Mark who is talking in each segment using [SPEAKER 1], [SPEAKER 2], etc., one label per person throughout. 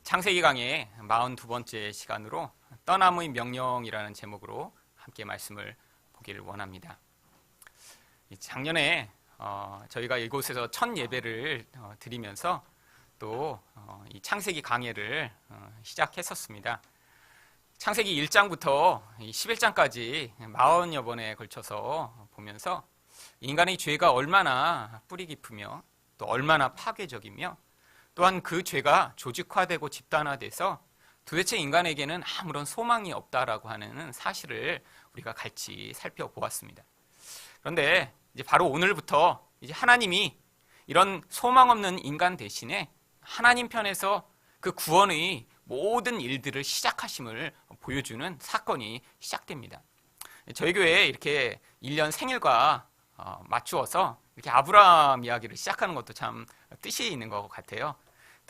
[SPEAKER 1] 창세기 강의 42번째 시간으로 떠남의 명령이라는 제목으로 함께 말씀을 보기를 원합니다. 작년에 저희가 이곳에서 첫 예배를 드리면서 또 이 창세기 강해를 시작했었습니다. 창세기 1장부터 11장까지 40여 번에 걸쳐서 보면서 인간의 죄가 얼마나 뿌리 깊으며 또 얼마나 파괴적이며 또한 그 죄가 조직화되고 집단화돼서 도대체 인간에게는 아무런 소망이 없다라고 하는 사실을 우리가 같이 살펴보았습니다. 그런데 이제 바로 오늘부터 이제 하나님이 이런 소망 없는 인간 대신에 하나님 편에서 그 구원의 모든 일들을 시작하심을 보여주는 사건이 시작됩니다. 저희 교회에 이렇게 1년 생일과 맞추어서 이렇게 아브라함 이야기를 시작하는 것도 참 뜻이 있는 것 같아요.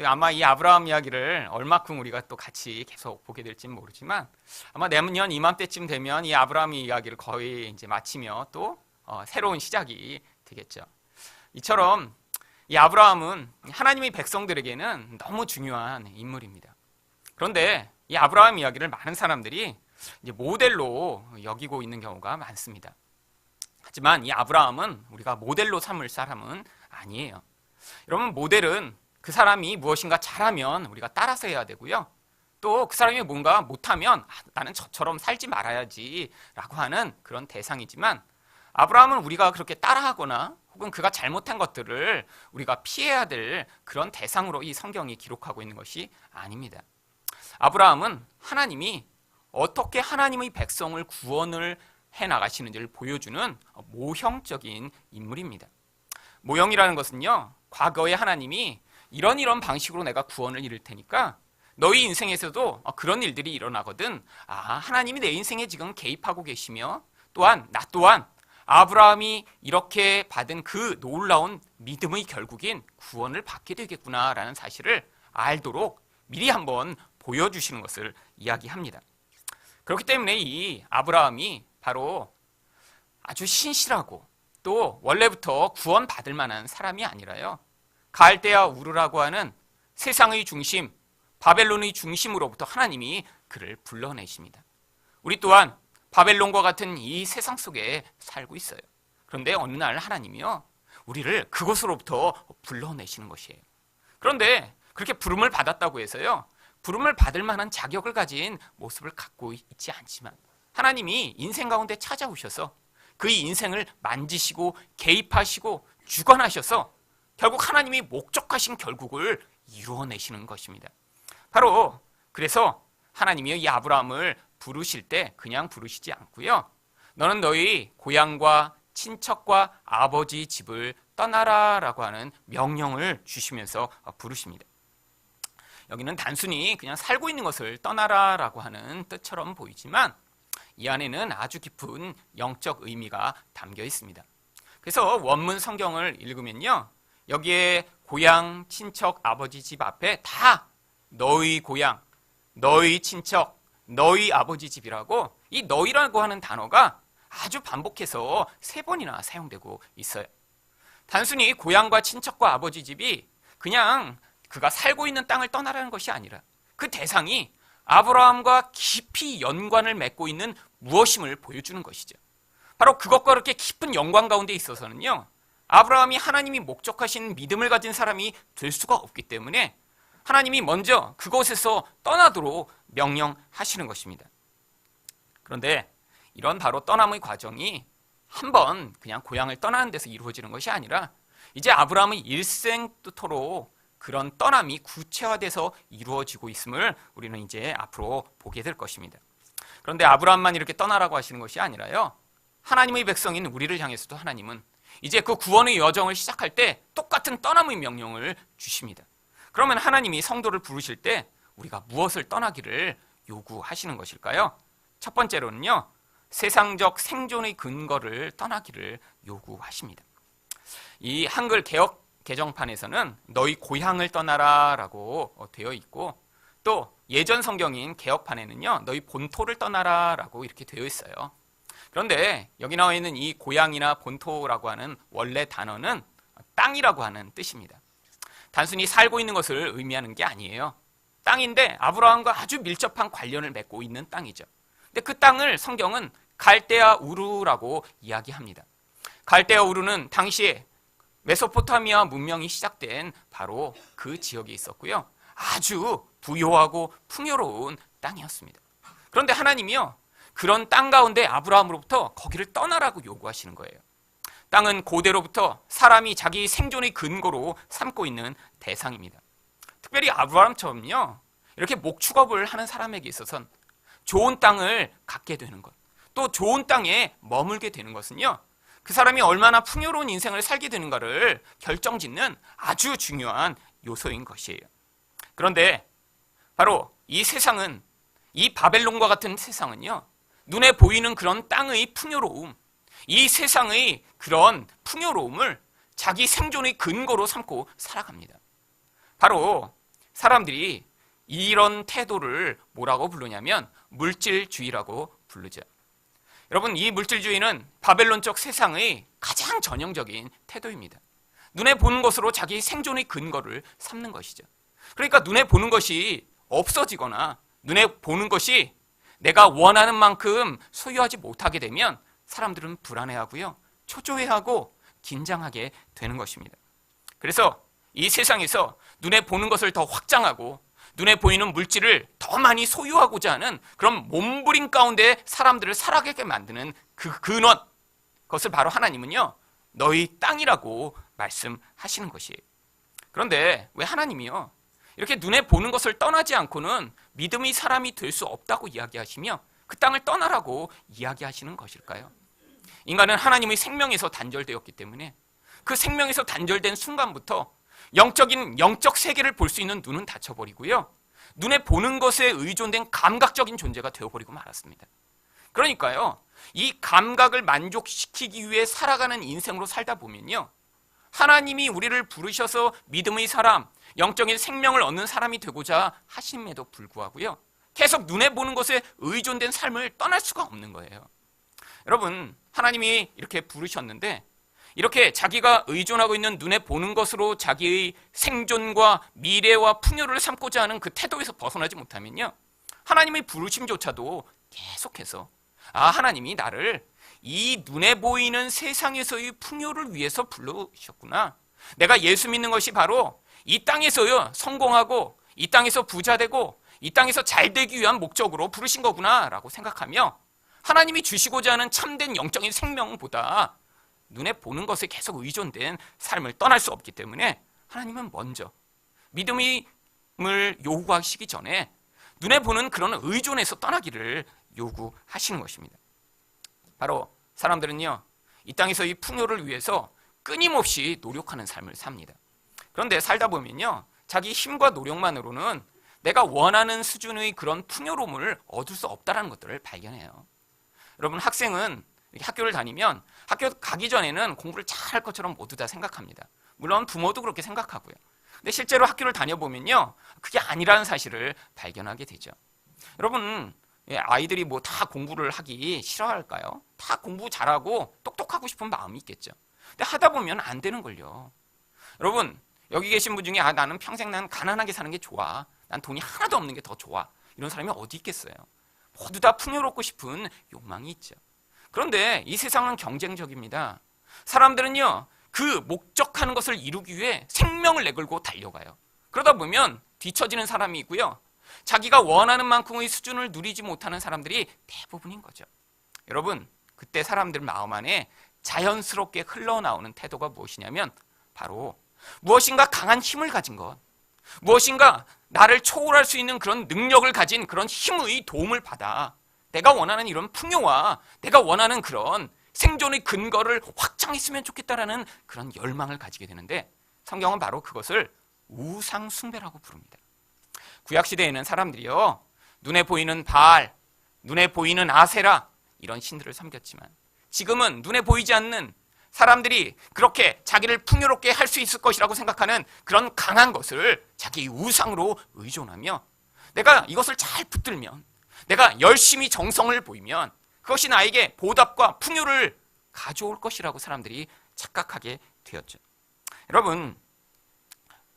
[SPEAKER 1] 아마 이 아브라함 이야기를 얼마큼 우리가 또 같이 계속 보게 될지는 모르지만 아마 내년 이맘때쯤 되면 이 아브라함 이야기를 거의 이제 마치며 또 새로운 시작이 되겠죠. 이처럼 이 아브라함은 하나님의 백성들에게는 너무 중요한 인물입니다. 그런데 이 아브라함 이야기를 많은 사람들이 이제 모델로 여기고 있는 경우가 많습니다. 하지만 이 아브라함은 우리가 모델로 삼을 사람은 아니에요. 여러분, 모델은 그 사람이 무엇인가 잘하면 우리가 따라서 해야 되고요. 또 그 사람이 뭔가 못하면 나는 저처럼 살지 말아야지 라고 하는 그런 대상이지만 아브라함은 우리가 그렇게 따라하거나 혹은 그가 잘못한 것들을 우리가 피해야 될 그런 대상으로 이 성경이 기록하고 있는 것이 아닙니다. 아브라함은 하나님이 어떻게 하나님의 백성을 구원을 해나가시는지를 보여주는 모형적인 인물입니다. 모형이라는 것은요, 과거에 하나님이 이런 방식으로 내가 구원을 이룰 테니까 너희 인생에서도 그런 일들이 일어나거든. 하나님이 내 인생에 지금 개입하고 계시며 또한 나 또한 아브라함이 이렇게 받은 그 놀라운 믿음의 결국인 구원을 받게 되겠구나라는 사실을 알도록 미리 한번 보여주시는 것을 이야기합니다. 그렇기 때문에 이 아브라함이 바로 아주 신실하고 또 원래부터 구원받을 만한 사람이 아니라요, 갈대아 우르라고 하는 세상의 중심, 바벨론의 중심으로부터 하나님이 그를 불러내십니다. 우리 또한 바벨론과 같은 이 세상 속에 살고 있어요. 그런데 어느 날 하나님이요, 우리를 그곳으로부터 불러내시는 것이에요. 그런데 그렇게 부름을 받았다고 해서요, 부름을 받을 만한 자격을 가진 모습을 갖고 있지 않지만 하나님이 인생 가운데 찾아오셔서 그의 인생을 만지시고 개입하시고 주관하셔서 결국 하나님이 목적하신 결국을 이루어내시는 것입니다. 바로 그래서 하나님이 이 아브라함을 부르실 때 그냥 부르시지 않고요, 너는 너희 고향과 친척과 아버지 집을 떠나라 라고 하는 명령을 주시면서 부르십니다. 여기는 단순히 그냥 살고 있는 것을 떠나라 라고 하는 뜻처럼 보이지만 이 안에는 아주 깊은 영적 의미가 담겨 있습니다. 그래서 원문 성경을 읽으면요, 여기에 고향, 친척, 아버지 집 앞에 다 너희 고향, 너희 친척, 너희 아버지 집이라고 이 너희라고 하는 단어가 아주 반복해서 3번이나 사용되고 있어요. 단순히 고향과 친척과 아버지 집이 그냥 그가 살고 있는 땅을 떠나라는 것이 아니라 그 대상이 아브라함과 깊이 연관을 맺고 있는 무엇임을 보여주는 것이죠. 바로 그것과 그렇게 깊은 연관 가운데 있어서는요, 아브라함이 하나님이 목적하신 믿음을 가진 사람이 될 수가 없기 때문에 하나님이 먼저 그곳에서 떠나도록 명령하시는 것입니다. 그런데 이런 바로 떠남의 과정이 한번 그냥 고향을 떠나는 데서 이루어지는 것이 아니라 이제 아브라함의 일생토록 그런 떠남이 구체화돼서 이루어지고 있음을 우리는 이제 앞으로 보게 될 것입니다. 그런데 아브라함만 이렇게 떠나라고 하시는 것이 아니라요, 하나님의 백성인 우리를 향해서도 하나님은 이제 그 구원의 여정을 시작할 때 똑같은 떠남의 명령을 주십니다. 그러면 하나님이 성도를 부르실 때 우리가 무엇을 떠나기를 요구하시는 것일까요? 첫 번째로는요, 세상적 생존의 근거를 떠나기를 요구하십니다. 이 한글 개역 개정판에서는 너희 고향을 떠나라 라고 되어 있고, 또 예전 성경인 개역판에는요, 너희 본토를 떠나라 라고 이렇게 되어 있어요. 그런데 여기 나와 있는 이 고향이나 본토라고 하는 원래 단어는 땅이라고 하는 뜻입니다. 단순히 살고 있는 것을 의미하는 게 아니에요. 땅인데 아브라함과 아주 밀접한 관련을 맺고 있는 땅이죠. 근데 그 땅을 성경은 갈대아 우르라고 이야기합니다. 갈대아 우르는 당시에 메소포타미아 문명이 시작된 바로 그 지역에 있었고요. 아주 부요하고 풍요로운 땅이었습니다. 그런데 하나님이요, 그런 땅 가운데 아브라함으로부터 거기를 떠나라고 요구하시는 거예요. 땅은 고대로부터 사람이 자기 생존의 근거로 삼고 있는 대상입니다. 특별히 아브라함처럼요, 이렇게 목축업을 하는 사람에게 있어서는 좋은 땅을 갖게 되는 것, 또 좋은 땅에 머물게 되는 것은요, 그 사람이 얼마나 풍요로운 인생을 살게 되는가를 결정짓는 아주 중요한 요소인 것이에요. 그런데 바로 이 세상은, 이 바벨론과 같은 세상은요, 눈에 보이는 그런 땅의 풍요로움, 이 세상의 그런 풍요로움을 자기 생존의 근거로 삼고 살아갑니다. 바로 사람들이 이런 태도를 뭐라고 부르냐면 물질주의라고 부르죠. 여러분, 이 물질주의는 바벨론적 세상의 가장 전형적인 태도입니다. 눈에 보는 것으로 자기 생존의 근거를 삼는 것이죠. 그러니까 눈에 보는 것이 없어지거나 눈에 보는 것이 내가 원하는 만큼 소유하지 못하게 되면 사람들은 불안해하고요, 초조해하고 긴장하게 되는 것입니다. 그래서 이 세상에서 눈에 보는 것을 더 확장하고 눈에 보이는 물질을 더 많이 소유하고자 하는 그런 몸부림 가운데 사람들을 살아가게 만드는 그 근원, 그것을 바로 하나님은요, 너희 땅이라고 말씀하시는 것이에요. 그런데 왜 하나님이요, 이렇게 눈에 보는 것을 떠나지 않고는 믿음의 사람이 될 수 없다고 이야기하시며 그 땅을 떠나라고 이야기하시는 것일까요? 인간은 하나님의 생명에서 단절되었기 때문에 그 생명에서 단절된 순간부터 영적 세계를 볼 수 있는 눈은 닫혀버리고요, 눈에 보는 것에 의존된 감각적인 존재가 되어버리고 말았습니다. 그러니까요, 이 감각을 만족시키기 위해 살아가는 인생으로 살다 보면요, 하나님이 우리를 부르셔서 믿음의 사람, 영적인 생명을 얻는 사람이 되고자 하심에도 불구하고요, 계속 눈에 보는 것에 의존된 삶을 떠날 수가 없는 거예요. 여러분, 하나님이 이렇게 부르셨는데 이렇게 자기가 의존하고 있는 눈에 보는 것으로 자기의 생존과 미래와 풍요를 삼고자 하는 그 태도에서 벗어나지 못하면요, 하나님의 부르심조차도 계속해서 하나님이 나를 이 눈에 보이는 세상에서의 풍요를 위해서 불러주셨구나, 내가 예수 믿는 것이 바로 이 땅에서요 성공하고 이 땅에서 부자 되고 이 땅에서 잘 되기 위한 목적으로 부르신 거구나 라고 생각하며 하나님이 주시고자 하는 참된 영적인 생명보다 눈에 보는 것에 계속 의존된 삶을 떠날 수 없기 때문에 하나님은 먼저 믿음을 요구하시기 전에 눈에 보는 그런 의존에서 떠나기를 요구하시는 것입니다. 바로 사람들은요, 이 땅에서 이 풍요를 위해서 끊임없이 노력하는 삶을 삽니다. 그런데 살다 보면요, 자기 힘과 노력만으로는 내가 원하는 수준의 그런 풍요로움을 얻을 수 없다는 것들을 발견해요. 여러분, 학생은 학교를 다니면 학교 가기 전에는 공부를 잘 할 것처럼 모두 다 생각합니다. 물론 부모도 그렇게 생각하고요. 근데 실제로 학교를 다녀보면요, 그게 아니라는 사실을 발견하게 되죠. 여러분, 아이들이 뭐 다 공부를 하기 싫어할까요? 다 공부 잘하고 똑똑하고 싶은 마음이 있겠죠. 근데 하다 보면 안 되는 걸요. 여러분, 여기 계신 분 중에 나는 평생 난 가난하게 사는 게 좋아, 난 돈이 하나도 없는 게 더 좋아, 이런 사람이 어디 있겠어요? 모두 다 풍요롭고 싶은 욕망이 있죠. 그런데 이 세상은 경쟁적입니다. 사람들은요, 그 목적하는 것을 이루기 위해 생명을 내걸고 달려가요. 그러다 보면 뒤처지는 사람이 있고요, 자기가 원하는 만큼의 수준을 누리지 못하는 사람들이 대부분인 거죠. 여러분, 그때 사람들 마음 안에 자연스럽게 흘러나오는 태도가 무엇이냐면 바로 무엇인가 강한 힘을 가진 것, 무엇인가 나를 초월할 수 있는 그런 능력을 가진 그런 힘의 도움을 받아 내가 원하는 이런 풍요와 내가 원하는 그런 생존의 근거를 확장했으면 좋겠다라는 그런 열망을 가지게 되는데, 성경은 바로 그것을 우상숭배라고 부릅니다. 구약시대에는 사람들이요, 눈에 보이는 바알, 눈에 보이는 아세라, 이런 신들을 섬겼지만 지금은 눈에 보이지 않는, 사람들이 그렇게 자기를 풍요롭게 할 수 있을 것이라고 생각하는 그런 강한 것을 자기 우상으로 의존하며 내가 이것을 잘 붙들면, 내가 열심히 정성을 보이면 그것이 나에게 보답과 풍요를 가져올 것이라고 사람들이 착각하게 되었죠. 여러분,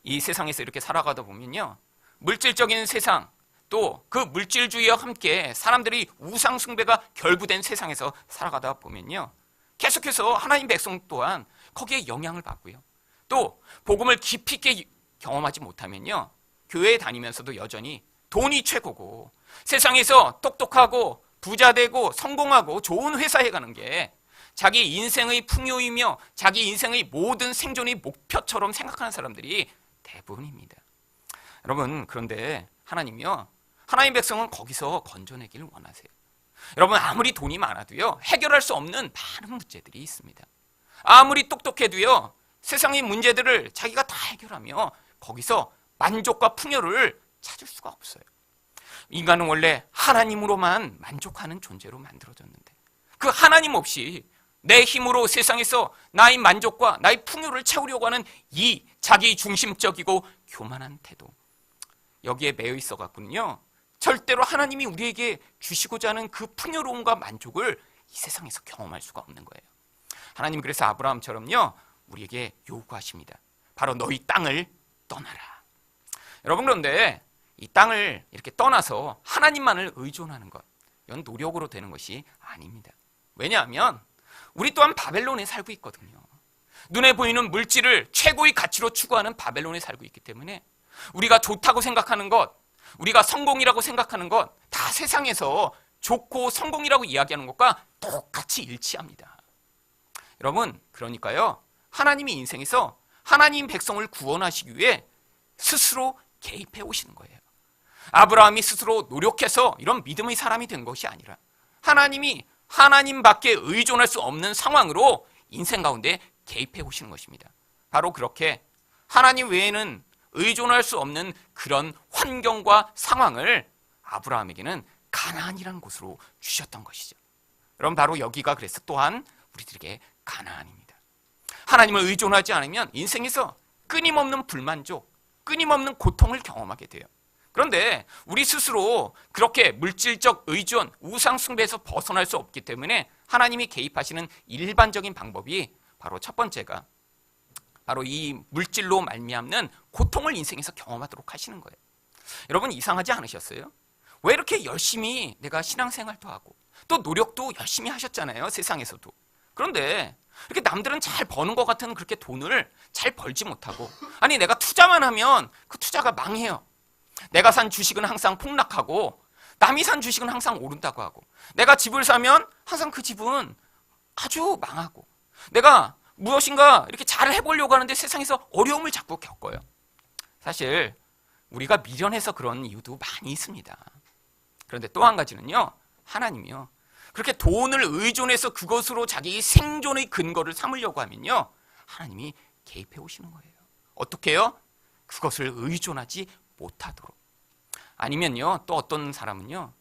[SPEAKER 1] 이 세상에서 이렇게 살아가다 보면요, 물질적인 세상, 또 그 물질주의와 함께 사람들이 우상 숭배가 결부된 세상에서 살아가다 보면요, 계속해서 하나님 백성 또한 거기에 영향을 받고요, 또 복음을 깊이 있게 경험하지 못하면요, 교회에 다니면서도 여전히 돈이 최고고 세상에서 똑똑하고 부자되고 성공하고 좋은 회사에 가는 게 자기 인생의 풍요이며 자기 인생의 모든 생존의 목표처럼 생각하는 사람들이 대부분입니다. 여러분, 그런데 하나님이요, 하나님 백성은 거기서 건져내기를 원하세요. 여러분, 아무리 돈이 많아도요, 해결할 수 없는 많은 문제들이 있습니다. 아무리 똑똑해도요, 세상의 문제들을 자기가 다 해결하며 거기서 만족과 풍요를 찾을 수가 없어요. 인간은 원래 하나님으로만 만족하는 존재로 만들어졌는데 그 하나님 없이 내 힘으로 세상에서 나의 만족과 나의 풍요를 채우려고 하는 이 자기 중심적이고 교만한 태도, 여기에 매여 있어 갖고는요, 절대로 하나님이 우리에게 주시고자 하는 그 풍요로움과 만족을 이 세상에서 경험할 수가 없는 거예요. 하나님 그래서 아브라함처럼요, 우리에게 요구하십니다. 바로 너희 땅을 떠나라. 여러분, 그런데 이 땅을 이렇게 떠나서 하나님만을 의존하는 것, 이건 노력으로 되는 것이 아닙니다. 왜냐하면 우리 또한 바벨론에 살고 있거든요. 눈에 보이는 물질을 최고의 가치로 추구하는 바벨론에 살고 있기 때문에 우리가 좋다고 생각하는 것, 우리가 성공이라고 생각하는 것, 다 세상에서 좋고 성공이라고 이야기하는 것과 똑같이 일치합니다. 여러분, 그러니까요, 하나님이 인생에서 하나님 백성을 구원하시기 위해 스스로 개입해 오시는 거예요. 아브라함이 스스로 노력해서 이런 믿음의 사람이 된 것이 아니라 하나님이 하나님밖에 의존할 수 없는 상황으로 인생 가운데 개입해 오시는 것입니다. 바로 그렇게 하나님 외에는 의존할 수 없는 그런 환경과 상황을 아브라함에게는 가나안이라는 곳으로 주셨던 것이죠. 여러분, 바로 여기가 그래서 또한 우리들에게 가나안입니다. 하나님을 의존하지 않으면 인생에서 끊임없는 불만족, 끊임없는 고통을 경험하게 돼요. 그런데 우리 스스로 그렇게 물질적 의존, 우상 숭배에서 벗어날 수 없기 때문에 하나님이 개입하시는 일반적인 방법이 바로 첫 번째가 바로 이 물질로 말미암는 고통을 인생에서 경험하도록 하시는 거예요. 여러분, 이상하지 않으셨어요? 왜 이렇게 열심히 내가 신앙생활도 하고 또 노력도 열심히 하셨잖아요, 세상에서도. 그런데 이렇게 남들은 잘 버는 것 같은 그렇게 돈을 잘 벌지 못하고, 아니 내가 투자만 하면 그 투자가 망해요. 내가 산 주식은 항상 폭락하고 남이 산 주식은 항상 오른다고 하고, 내가 집을 사면 항상 그 집은 아주 망하고, 내가 무엇인가 이렇게 잘 해보려고 하는데 세상에서 어려움을 자꾸 겪어요. 사실 우리가 미련해서 그런 이유도 많이 있습니다. 그런데 또 한 가지는요, 하나님이요, 그렇게 돈을 의존해서 그것으로 자기 생존의 근거를 삼으려고 하면요, 하나님이 개입해 오시는 거예요. 어떻게 해요? 그것을 의존하지 못하도록. 아니면요, 또 어떤 사람은요,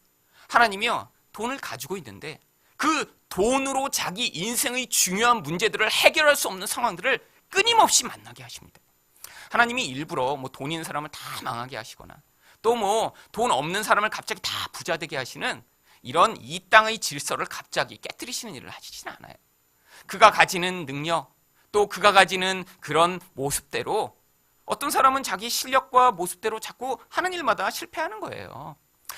[SPEAKER 1] 하나님이요, 돈을 가지고 있는데 그 돈으로 자기 인생의 중요한 문제들을 해결할 수 없는 상황들을 끊임없이 만나게 하십니다. 하나님이 일부러 뭐 돈 있는 사람을 다 망하게 하시거나 또 뭐 돈 없는 사람을 갑자기 다 부자 되게 하시는 이런 이 땅의 질서를 갑자기 깨트리시는 일을 하시진 않아요. 그가 가지는 능력, 또 그가 가지는 그런 모습대로 어떤 사람은 자기 실력과 모습대로 자꾸 하는 일마다 실패하는 거예요.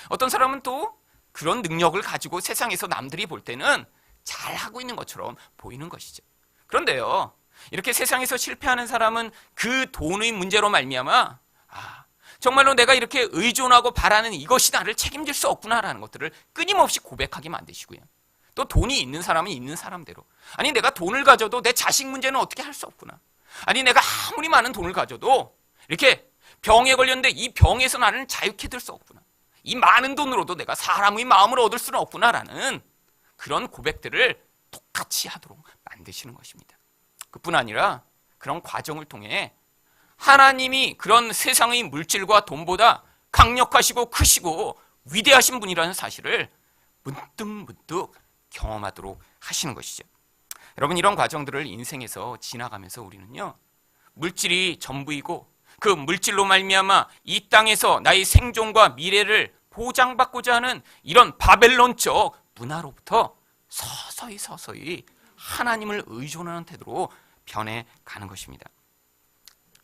[SPEAKER 1] 어떤 사람은 또 그런 능력을 가지고 세상에서 남들이 볼 때는 잘하고 있는 것처럼 보이는 것이죠. 그런데요, 이렇게 세상에서 실패하는 사람은 그 돈의 문제로 말미암아 정말로 내가 이렇게 의존하고 바라는 이것이 나를 책임질 수 없구나라는 것들을 끊임없이 고백하게 만드시고요. 또 돈이 있는 사람은 있는 사람대로, 아니 내가 돈을 가져도 내 자식 문제는 어떻게 할 수 없구나, 아니 내가 아무리 많은 돈을 가져도 이렇게 병에 걸렸는데 이 병에서 나는 자유케 될 수 없구나, 이 많은 돈으로도 내가 사람의 마음을 얻을 수는 없구나라는 그런 고백들을 똑같이 하도록 만드시는 것입니다. 그뿐 아니라 그런 과정을 통해 하나님이 그런 세상의 물질과 돈보다 강력하시고 크시고 위대하신 분이라는 사실을 문득문득 경험하도록 하시는 것이죠. 여러분, 이런 과정들을 인생에서 지나가면서 우리는요, 물질이 전부이고 그 물질로 말미암아 이 땅에서 나의 생존과 미래를 보장받고자 하는 이런 바벨론적 문화로부터 서서히 하나님을 의존하는 태도로 변해가는 것입니다.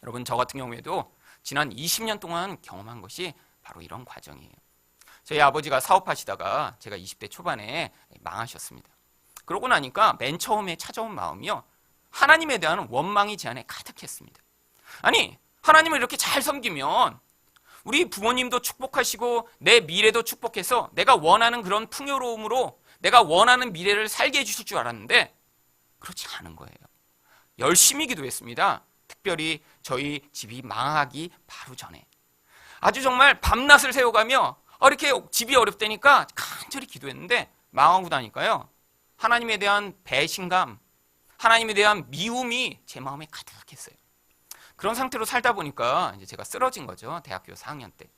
[SPEAKER 1] 여러분, 저 같은 경우에도 지난 20년 동안 경험한 것이 바로 이런 과정이에요. 저희 아버지가 사업하시다가 제가 20대 초반에 망하셨습니다. 그러고 나니까 맨 처음에 찾아온 마음이요, 하나님에 대한 원망이 제 안에 가득했습니다. 아니, 하나님을 이렇게 잘 섬기면 우리 부모님도 축복하시고 내 미래도 축복해서 내가 원하는 그런 풍요로움으로 내가 원하는 미래를 살게 해주실 줄 알았는데 그렇지 않은 거예요. 열심히 기도했습니다. 특별히 저희 집이 망하기 바로 전에 아주 정말 밤낮을 새워가며 이렇게 집이 어렵다니까 간절히 기도했는데 망하고 나니까요, 하나님에 대한 배신감, 하나님에 대한 미움이 제 마음에 가득했어요. 그런 상태로 살다 보니까 이제 제가 쓰러진 거죠. 대학교 4학년 때.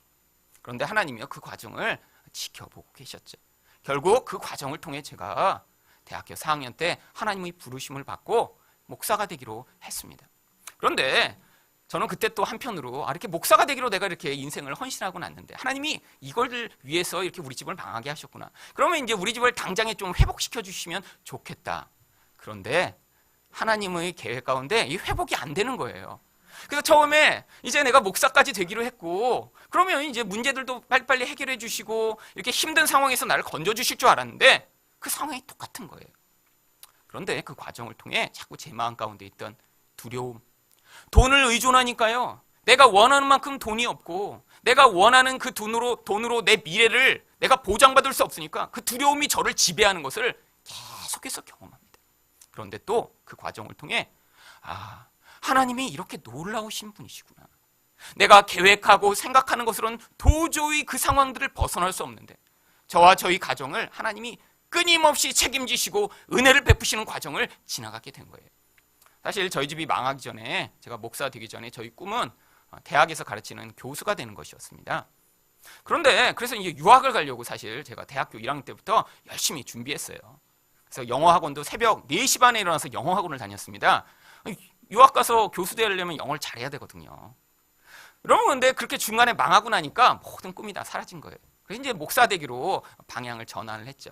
[SPEAKER 1] 그런데 하나님이요, 그 과정을 지켜보고 계셨죠. 결국 그 과정을 통해 제가 대학교 4학년 때 하나님의 부르심을 받고 목사가 되기로 했습니다. 그런데 저는 그때 또 한편으로 이렇게 목사가 되기로 내가 이렇게 인생을 헌신하고 났는데 하나님이 이걸 위해서 이렇게 우리 집을 망하게 하셨구나. 그러면 이제 우리 집을 당장에 좀 회복시켜 주시면 좋겠다. 그런데 하나님의 계획 가운데 이 회복이 안 되는 거예요. 그래서 처음에 이제 내가 목사까지 되기로 했고 그러면 이제 문제들도 빨리빨리 해결해 주시고 이렇게 힘든 상황에서 나를 건져 주실 줄 알았는데 그 상황이 똑같은 거예요. 그런데 그 과정을 통해 자꾸 제 마음 가운데 있던 두려움, 돈을 의존하니까요, 내가 원하는 만큼 돈이 없고 내가 원하는 그 돈으로 내 미래를 내가 보장받을 수 없으니까 그 두려움이 저를 지배하는 것을 계속해서 경험합니다. 그런데 또 그 과정을 통해 하나님이 이렇게 놀라우신 분이시구나. 내가 계획하고 생각하는 것으로는 도저히 그 상황들을 벗어날 수 없는데 저와 저희 가정을 하나님이 끊임없이 책임지시고 은혜를 베푸시는 과정을 지나가게 된 거예요. 사실 저희 집이 망하기 전에, 제가 목사 되기 전에 저희 꿈은 대학에서 가르치는 교수가 되는 것이었습니다. 그런데 그래서 이제 유학을 가려고 사실 제가 대학교 1학년 때부터 열심히 준비했어요. 그래서 영어 학원도 새벽 4시 반에 일어나서 영어 학원을 다녔습니다. 유학 가서 교수 되려면 영어를 잘해야 되거든요. 그러면 근데 그렇게 중간에 망하고 나니까 모든 꿈이 다 사라진 거예요. 그래서 이제 목사 되기로 방향을 전환을 했죠.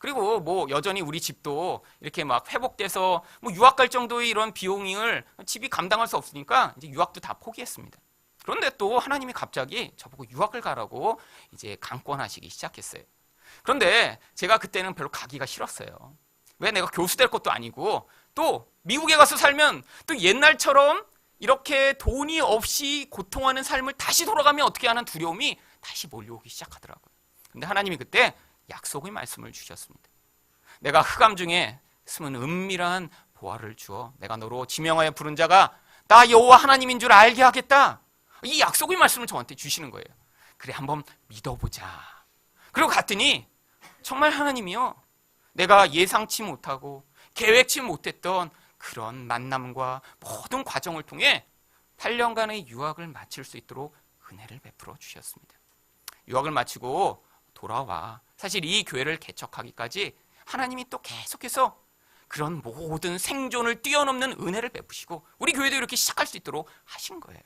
[SPEAKER 1] 그리고 뭐 여전히 우리 집도 이렇게 막 회복돼서 뭐 유학 갈 정도의 이런 비용을 집이 감당할 수 없으니까 이제 유학도 다 포기했습니다. 그런데 또 하나님이 갑자기 저보고 유학을 가라고 이제 강권하시기 시작했어요. 그런데 제가 그때는 별로 가기가 싫었어요. 왜, 내가 교수 될 것도 아니고 또 미국에 가서 살면 또 옛날처럼 이렇게 돈이 없이 고통하는 삶을 다시 돌아가면 어떻게 하는 두려움이 다시 몰려오기 시작하더라고요. 근데 하나님이 그때 약속의 말씀을 주셨습니다. 내가 흑암 중에 숨은 은밀한 보화를 주어 내가 너로 지명하여 부른 자가 나 여호와 하나님인 줄 알게 하겠다. 이 약속의 말씀을 저한테 주시는 거예요. 그래, 한번 믿어보자. 그리고 갔더니 정말 하나님이요, 내가 예상치 못하고 계획치 못했던 그런 만남과 모든 과정을 통해 8년간의 유학을 마칠 수 있도록 은혜를 베풀어 주셨습니다. 유학을 마치고 돌아와 사실 이 교회를 개척하기까지 하나님이 또 계속해서 그런 모든 생존을 뛰어넘는 은혜를 베푸시고 우리 교회도 이렇게 시작할 수 있도록 하신 거예요.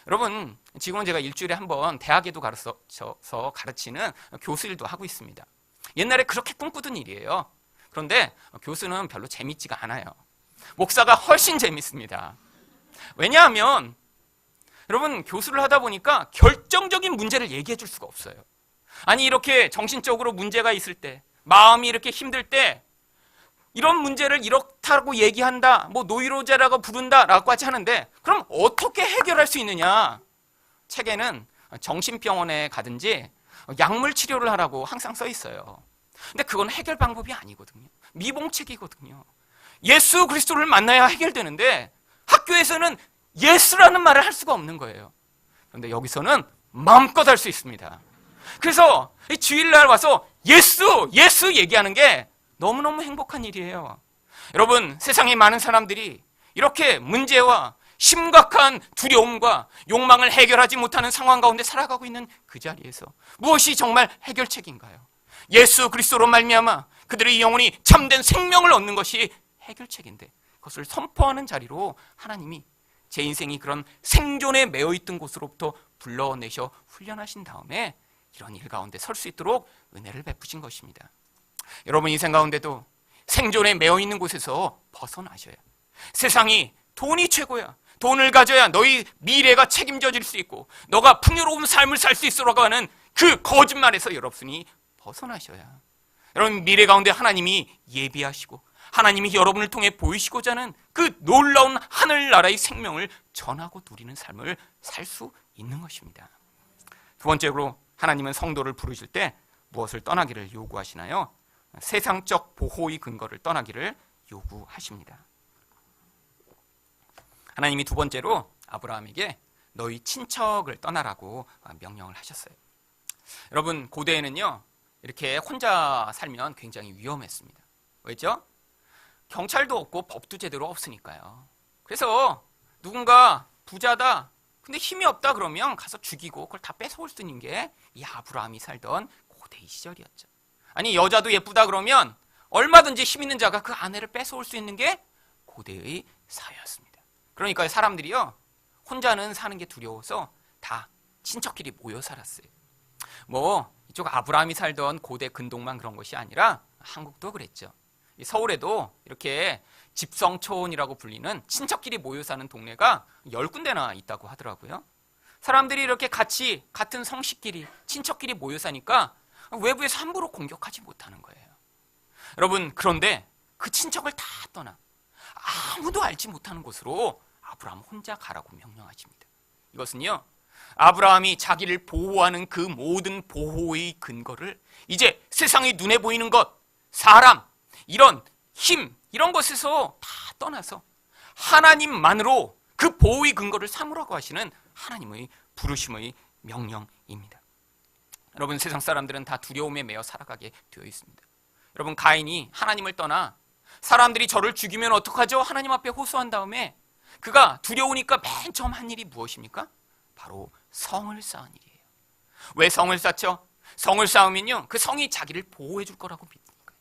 [SPEAKER 1] 여러분, 지금은 제가 일주일에 한 번 대학에도 가르쳐서 가르치는 교수 일도 하고 있습니다. 옛날에 그렇게 꿈꾸던 일이에요. 그런데 교수는 별로 재밌지가 않아요. 목사가 훨씬 재밌습니다. 왜냐하면 여러분, 교수를 하다 보니까 결정적인 문제를 얘기해 줄 수가 없어요. 아니, 이렇게 정신적으로 문제가 있을 때, 마음이 이렇게 힘들 때 이런 문제를 이렇다고 얘기한다, 뭐 노이로제라고 부른다라고 하지 하는데 그럼 어떻게 해결할 수 있느냐? 책에는 정신병원에 가든지 약물 치료를 하라고 항상 써 있어요. 근데 그건 해결 방법이 아니거든요. 미봉책이거든요. 예수 그리스도를 만나야 해결되는데 학교에서는 예수라는 말을 할 수가 없는 거예요. 그런데 여기서는 마음껏 할 수 있습니다. 그래서 주일날 와서 예수 얘기하는 게 너무너무 행복한 일이에요. 여러분, 세상에 많은 사람들이 이렇게 문제와 심각한 두려움과 욕망을 해결하지 못하는 상황 가운데 살아가고 있는 그 자리에서 무엇이 정말 해결책인가요? 예수 그리스도로 말미암아 그들의 영혼이 참된 생명을 얻는 것이 해결책인데 그것을 선포하는 자리로 하나님이 제 인생이 그런 생존에 매여있던 곳으로부터 불러내셔 훈련하신 다음에 이런 일 가운데 설 수 있도록 은혜를 베푸신 것입니다. 여러분, 인생 가운데도 생존에 매여있는 곳에서 벗어나셔야, 세상이 돈이 최고야, 돈을 가져야 너희 미래가 책임져질 수 있고 너가 풍요로운 삶을 살 수 있으라고 하는 그 거짓말에서 여러분이 벗어나셔야 여러분 미래 가운데 하나님이 예비하시고 하나님이 여러분을 통해 보이시고자 하는 그 놀라운 하늘나라의 생명을 전하고 누리는 삶을 살 수 있는 것입니다. 두 번째로 하나님은 성도를 부르실 때 무엇을 떠나기를 요구하시나요? 세상적 보호의 근거를 떠나기를 요구하십니다. 하나님이 두 번째로 아브라함에게 너희 친척을 떠나라고 명령을 하셨어요. 여러분 고대에는요 이렇게 혼자 살면 굉장히 위험했습니다. 왜죠? 경찰도 없고 법도 제대로 없으니까요. 그래서 누군가 부자다 근데 힘이 없다 그러면 가서 죽이고 그걸 다 뺏어올 수 있는 게 이 아브라함이 살던 고대의 시절이었죠. 아니 여자도 예쁘다 그러면 얼마든지 힘 있는 자가 그 아내를 뺏어올 수 있는 게 고대의 사회였습니다. 그러니까 사람들이요 혼자는 사는 게 두려워서 다 친척끼리 모여 살았어요. 뭐 이쪽 아브라함이 살던 고대 근동만 그런 것이 아니라 한국도 그랬죠. 서울에도 이렇게 집성촌이라고 불리는 친척끼리 모여 사는 동네가 10군데나 있다고 하더라고요. 사람들이 이렇게 같이 같은 성씨끼리 친척끼리 모여 사니까 외부에서 함부로 공격하지 못하는 거예요. 여러분 그런데 그 친척을 다 떠나 아무도 알지 못하는 곳으로 아브라함 혼자 가라고 명령하십니다. 이것은요 아브라함이 자기를 보호하는 그 모든 보호의 근거를 이제 세상의 눈에 보이는 것, 사람, 이런 힘, 이런 것에서 다 떠나서 하나님만으로 그 보호의 근거를 삼으라고 하시는 하나님의 부르심의 명령입니다. 여러분 세상 사람들은 다 두려움에 매여 살아가게 되어 있습니다. 여러분 가인이 하나님을 떠나 사람들이 저를 죽이면 어떡하죠? 하나님 앞에 호소한 다음에 그가 두려우니까 맨 처음 한 일이 무엇입니까? 바로 성을 쌓은 일이에요. 왜 성을 쌓죠? 성을 쌓으면요 그 성이 자기를 보호해 줄 거라고 믿으니까요.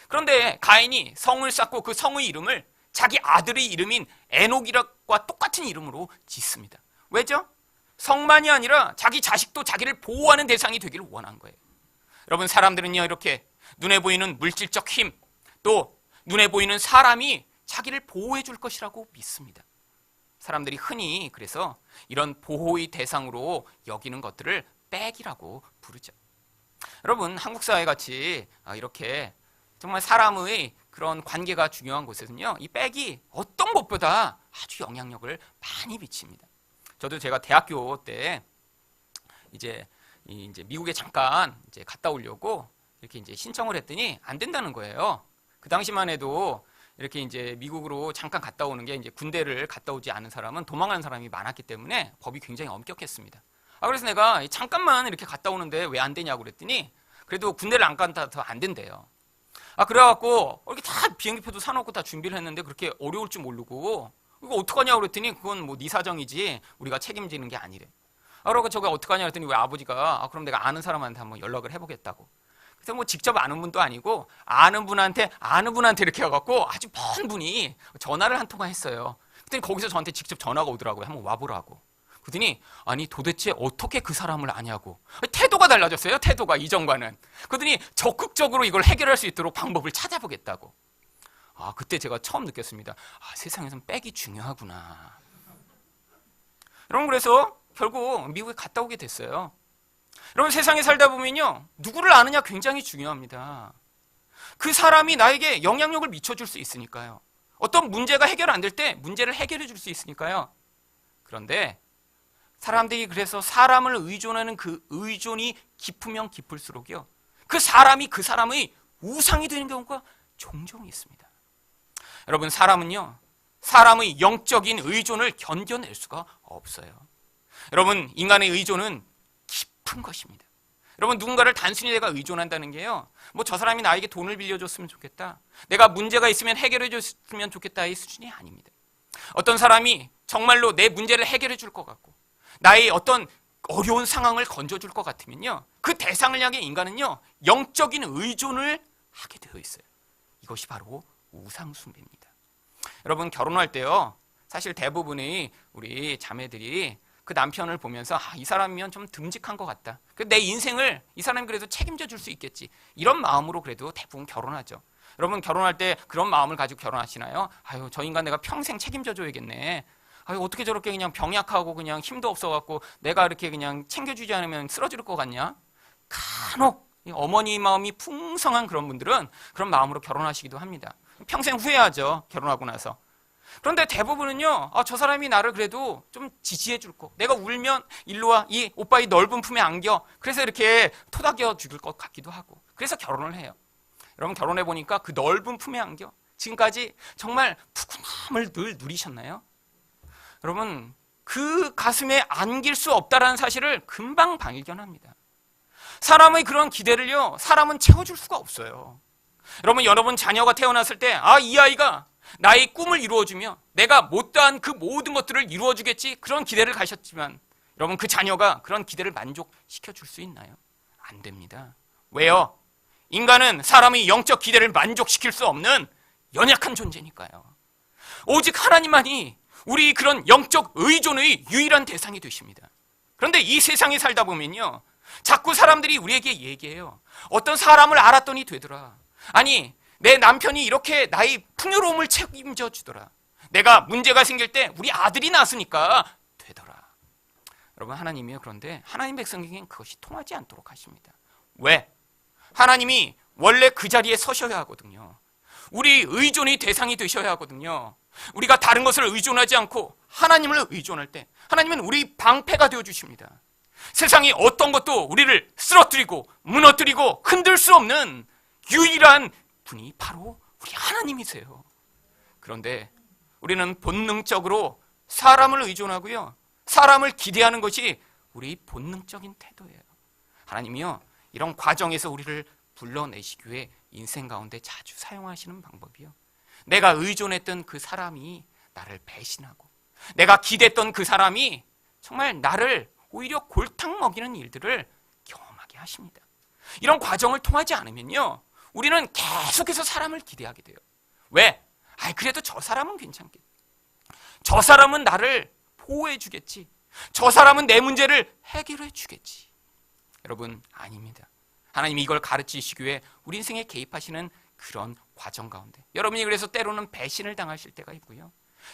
[SPEAKER 1] 그런데 가인이 성을 쌓고 그 성의 이름을 자기 아들의 이름인 에녹과 똑같은 이름으로 짓습니다. 왜죠? 성만이 아니라 자기 자식도 자기를 보호하는 대상이 되기를 원한 거예요. 여러분 사람들은요 이렇게 눈에 보이는 물질적 힘 또 눈에 보이는 사람이 자기를 보호해 줄 것이라고 믿습니다. 사람들이 흔히 그래서 이런 보호의 대상으로 여기는 것들을 백이라고 부르죠. 여러분 한국 사회 같이 이렇게 정말 사람의 그런 관계가 중요한 곳에서는요 이 백이 어떤 것보다 아주 영향력을 많이 미칩니다. 저도 제가 대학교 때 이제 미국에 잠깐 이제 갔다 오려고 이렇게 이제 신청을 했더니 안 된다는 거예요. 그 당시만 해도 이렇게 이제 미국으로 잠깐 갔다 오는 게 이제 군대를 갔다 오지 않은 사람은 도망가는 사람이 많았기 때문에 법이 굉장히 엄격했습니다. 그래서 내가 잠깐만 이렇게 갔다 오는데 왜 안 되냐고 그랬더니 그래도 군대를 안 간다서 안 된대요. 그래갖고 이렇게 다 비행기표도 사놓고 다 준비를 했는데 그렇게 어려울 줄 모르고 이거 어떡하냐고 그랬더니 그건 뭐 네 사정이지 우리가 책임지는 게 아니래. 그러고 저가 어떡하냐 그랬더니 왜 아버지가 그럼 내가 아는 사람한테 한번 연락을 해보겠다고. 그래서 뭐 직접 아는 분도 아니고 아는 분한테 이렇게 해갖고 아주 먼 분이 전화를 한 통화 했어요. 그랬더니 거기서 저한테 직접 전화가 오더라고요. 한번 와보라고. 그랬더니 아니 도대체 어떻게 그 사람을 아냐고. 태도가 달라졌어요. 태도가 이전과는. 그랬더니 적극적으로 이걸 해결할 수 있도록 방법을 찾아보겠다고. 그때 제가 처음 느꼈습니다. 세상에선 백이 중요하구나. 여러분 그래서 결국 미국에 갔다 오게 됐어요. 여러분 세상에 살다 보면요 누구를 아느냐 굉장히 중요합니다. 그 사람이 나에게 영향력을 미쳐줄 수 있으니까요. 어떤 문제가 해결 안 될 때 문제를 해결해 줄 수 있으니까요. 그런데 사람들이 그래서 사람을 의존하는 그 의존이 깊으면 깊을수록요 그 사람이 그 사람의 우상이 되는 경우가 종종 있습니다. 여러분 사람은요 사람의 영적인 의존을 견뎌낼 수가 없어요. 여러분 인간의 의존은 깊은 것입니다. 여러분 누군가를 단순히 내가 의존한다는 게요 뭐 저 사람이 나에게 돈을 빌려줬으면 좋겠다, 내가 문제가 있으면 해결해 줬으면 좋겠다의 수준이 아닙니다. 어떤 사람이 정말로 내 문제를 해결해 줄 것 같고 나의 어떤 어려운 상황을 건져줄 것 같으면요 그 대상을 향해 인간은요 영적인 의존을 하게 되어 있어요. 이것이 바로 우상숭배입니다. 여러분 결혼할 때요 사실 대부분의 우리 자매들이 그 남편을 보면서 이 사람이면 좀 듬직한 것 같다, 내 인생을 이 사람이 그래도 책임져 줄 수 있겠지, 이런 마음으로 그래도 대부분 결혼하죠. 여러분 결혼할 때 그런 마음을 가지고 결혼하시나요? 저 인간 내가 평생 책임져 줘야겠네, 어떻게 저렇게 그냥 병약하고 그냥 힘도 없어갖고 내가 이렇게 그냥 챙겨주지 않으면 쓰러질 것 같냐? 간혹 어머니 마음이 풍성한 그런 분들은 그런 마음으로 결혼하시기도 합니다. 평생 후회하죠, 결혼하고 나서. 그런데 대부분은요, 저 사람이 나를 그래도 좀 지지해 줄 거. 내가 울면 일로 와, 이 오빠 이 넓은 품에 안겨. 그래서 이렇게 토닥여 줄 것 같기도 하고. 그래서 결혼을 해요. 여러분 결혼해 보니까 그 넓은 품에 안겨. 지금까지 정말 푸근함을 늘 누리셨나요? 여러분 그 가슴에 안길 수 없다라는 사실을 금방 발견합니다. 사람의 그런 기대를요, 사람은 채워줄 수가 없어요. 여러분 자녀가 태어났을 때, 이 아이가 나의 꿈을 이루어주며 내가 못다한 그 모든 것들을 이루어주겠지, 그런 기대를 가셨지만 여러분 그 자녀가 그런 기대를 만족시켜 줄 수 있나요? 안 됩니다. 왜요? 인간은 사람의 영적 기대를 만족시킬 수 없는 연약한 존재니까요. 오직 하나님만이 우리 그런 영적 의존의 유일한 대상이 되십니다. 그런데 이 세상에 살다 보면요, 자꾸 사람들이 우리에게 얘기해요. 어떤 사람을 알았더니 되더라. 아니 내 남편이 이렇게 나의 풍요로움을 책임져 주더라. 내가 문제가 생길 때 우리 아들이 낳았으니까 되더라. 여러분 하나님이요, 그런데 하나님 백성에게는 그것이 통하지 않도록 하십니다. 왜? 하나님이 원래 그 자리에 서셔야 하거든요. 우리 의존의 대상이 되셔야 하거든요. 우리가 다른 것을 의존하지 않고 하나님을 의존할 때 하나님은 우리 방패가 되어주십니다. 세상이 어떤 것도 우리를 쓰러뜨리고 무너뜨리고 흔들 수 없는 유일한 분이 바로 우리 하나님이세요. 그런데 우리는 본능적으로 사람을 의존하고요, 사람을 기대하는 것이 우리 본능적인 태도예요. 하나님이요, 이런 과정에서 우리를 불러내시기 위해 인생 가운데 자주 사용하시는 방법이요, 내가 의존했던 그 사람이 나를 배신하고 내가 기대했던 그 사람이 정말 나를 오히려 골탕 먹이는 일들을 경험하게 하십니다. 이런 과정을 통하지 않으면요, 우리는 계속해서 사람을 기대하게 돼요. 왜? 그래도 저 사람은 괜찮겠지. 저 사람은 나를 보호해 주겠지. 저 사람은 내 문제를 해결해 주겠지. 여러분 아닙니다. 하나님이 이걸 가르치시기 위해 우리 인생에 개입하시는 그런 과정 가운데 여러분이 그래서 때로는 배신을 당하실 때가 있고요,